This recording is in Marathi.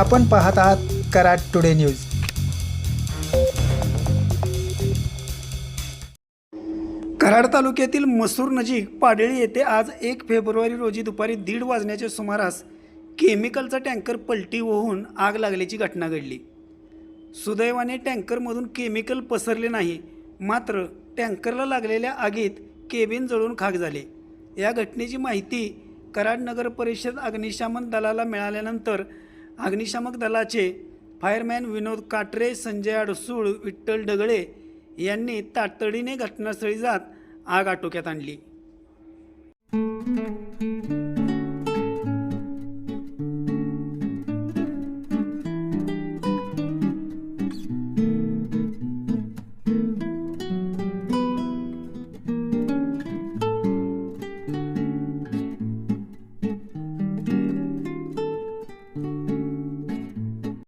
आपण पाहत आहात कराड टुडे न्यूज। कराड तालुक्यातील मसूर नजीक पाडळी येथे आज 1 फेब्रुवारी रोजी दुपारी 1:30 वाजण्याच्या सुमारास केमिकलचा टँकर पलटी होऊन आग लागल्याची घटना घडली। सुदैवाने टँकरमधून केमिकल पसरले नाही, मात्र टँकरला लागलेल्या आगीत केबिन जळून खाक झाले। या घटनेची माहिती कराड नगर परिषद अग्निशमन दलाला मिळाल्यानंतर अग्निशामक दलाचे फायरमॅन विनोद काटरे, संजय अडसूळ, विठ्ठल ढगळे यांनी तातडीने घटनास्थळी जात आग आटोक्यात आणली।